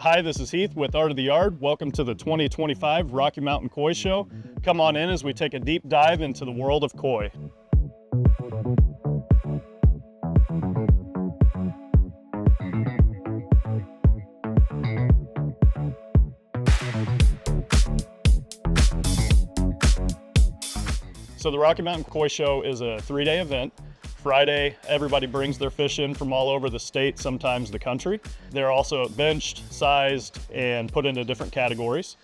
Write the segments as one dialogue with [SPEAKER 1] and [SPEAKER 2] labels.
[SPEAKER 1] Hi, this is Heath with Art of the Yard. Welcome to the 2025 Rocky Mountain Koi Show. Come on in as we take a deep dive into the world of koi. So the Rocky Mountain Koi Show is a 3-day event. Friday, everybody brings their fish in from all over the state, sometimes the country. They're also benched, sized, and put into different categories.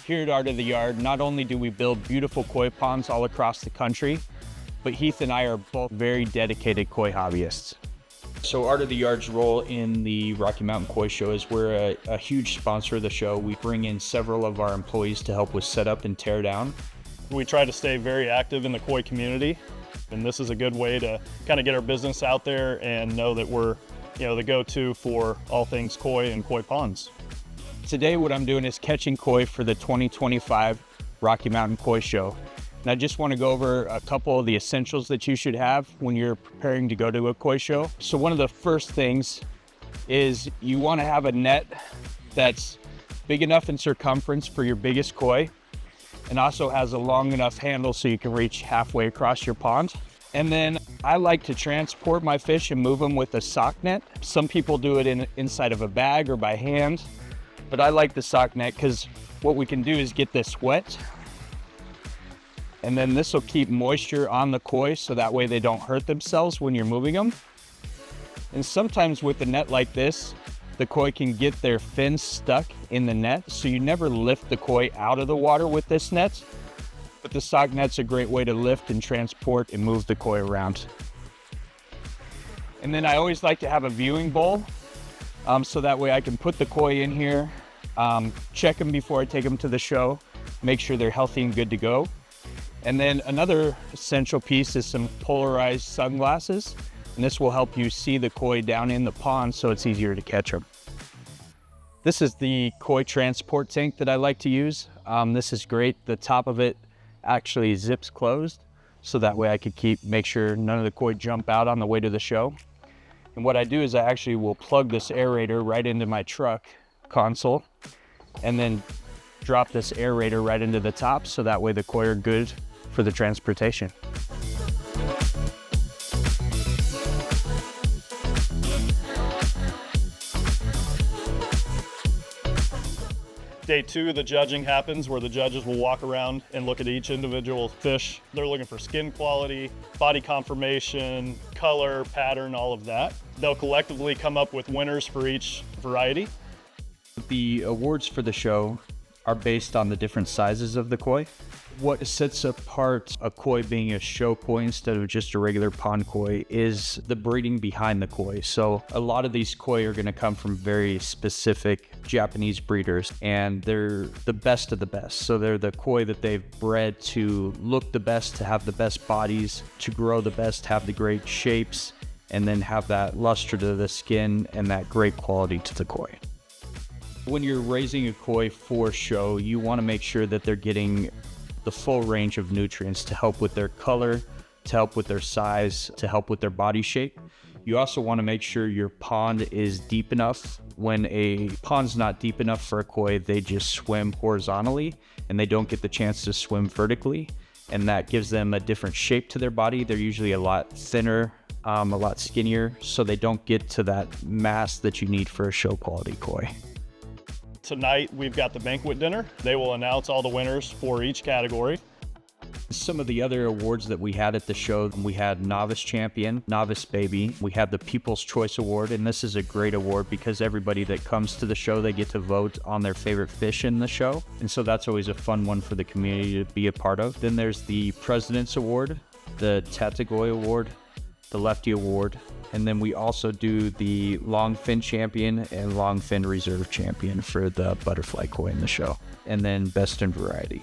[SPEAKER 2] Here at Art of the Yard, not only do we build beautiful koi ponds all across the country, but Heath and I are both very dedicated koi hobbyists. So Art of the Yard's role in the Rocky Mountain Koi Show is we're a huge sponsor of the show. We bring in several of our employees to help with setup and tear down.
[SPEAKER 1] We try to stay very active in the koi community, and this is a good way to kind of get our business out there and know that we're, the go-to for all things koi and koi ponds.
[SPEAKER 2] Today what I'm doing is catching koi for the 2025 Rocky Mountain Koi Show. And I just want to go over a couple of the essentials that you should have when you're preparing to go to a koi show. So one of the first things is you want to have a net that's big enough in circumference for your biggest koi, and also has a long enough handle so you can reach halfway across your pond. And then I like to transport my fish and move them with a sock net. Some people do it inside of a bag or by hand, but I like the sock net because what we can do is get this wet, and then this will keep moisture on the koi so that way they don't hurt themselves when you're moving them. And sometimes with a net like this, the koi can get their fins stuck in the net, so you never lift the koi out of the water with this net. But the sock net's a great way to lift and transport and move the koi around. And then I always like to have a viewing bowl, so that way I can put the koi in here, check them before I take them to the show, make sure they're healthy and good to go. And then another essential piece is some polarized sunglasses. And this will help you see the koi down in the pond so it's easier to catch them. This is the koi transport tank that I like to use. This is great. The top of it actually zips closed, so that way I could make sure none of the koi jump out on the way to the show. And what I do is I actually will plug this aerator right into my truck console and then drop this aerator right into the top, so that way the koi are good for the transportation.
[SPEAKER 1] Day 2, the judging happens, where the judges will walk around and look at each individual fish. They're looking for skin quality, body conformation, color, pattern, all of that. They'll collectively come up with winners for each variety.
[SPEAKER 2] The awards for the show are based on the different sizes of the koi. What sets apart a koi being a show koi instead of just a regular pond koi is the breeding behind the koi. So a lot of these koi are going to come from very specific Japanese breeders, and they're the best of the best. So they're the koi that they've bred to look the best, to have the best bodies, to grow the best, have the great shapes, and then have that luster to the skin and that great quality to the koi. When you're raising a koi for show, you want to make sure that they're getting the full range of nutrients to help with their color, to help with their size, to help with their body shape. You also want to make sure your pond is deep enough. When a pond's not deep enough for a koi, they just swim horizontally and they don't get the chance to swim vertically. And that gives them a different shape to their body. They're usually a lot thinner, a lot skinnier, so they don't get to that mass that you need for a show quality koi.
[SPEAKER 1] Tonight, we've got the banquet dinner. They will announce all the winners for each category.
[SPEAKER 2] Some of the other awards that we had at the show, we had Novice Champion, Novice Baby. We had the People's Choice Award, and this is a great award because everybody that comes to the show, they get to vote on their favorite fish in the show. And so that's always a fun one for the community to be a part of. Then there's the President's Award, the Tatagoi Award, the Lefty Award, and then we also do the Longfin Champion and Longfin Reserve Champion for the butterfly koi in the show, and then Best in Variety.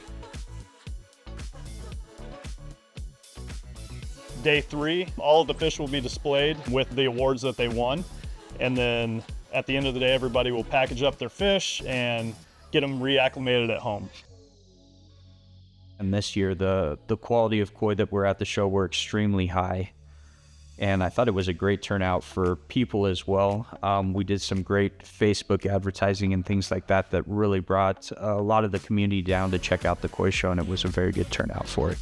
[SPEAKER 1] Day 3, all of the fish will be displayed with the awards that they won, and then at the end of the day, everybody will package up their fish and get them reacclimated at home.
[SPEAKER 2] And this year, the quality of koi that were at the show were extremely high. and I thought it was a great turnout for people as well. We did some great Facebook advertising and things like that that really brought a lot of the community down to check out the koi show, and it was a very good turnout for it.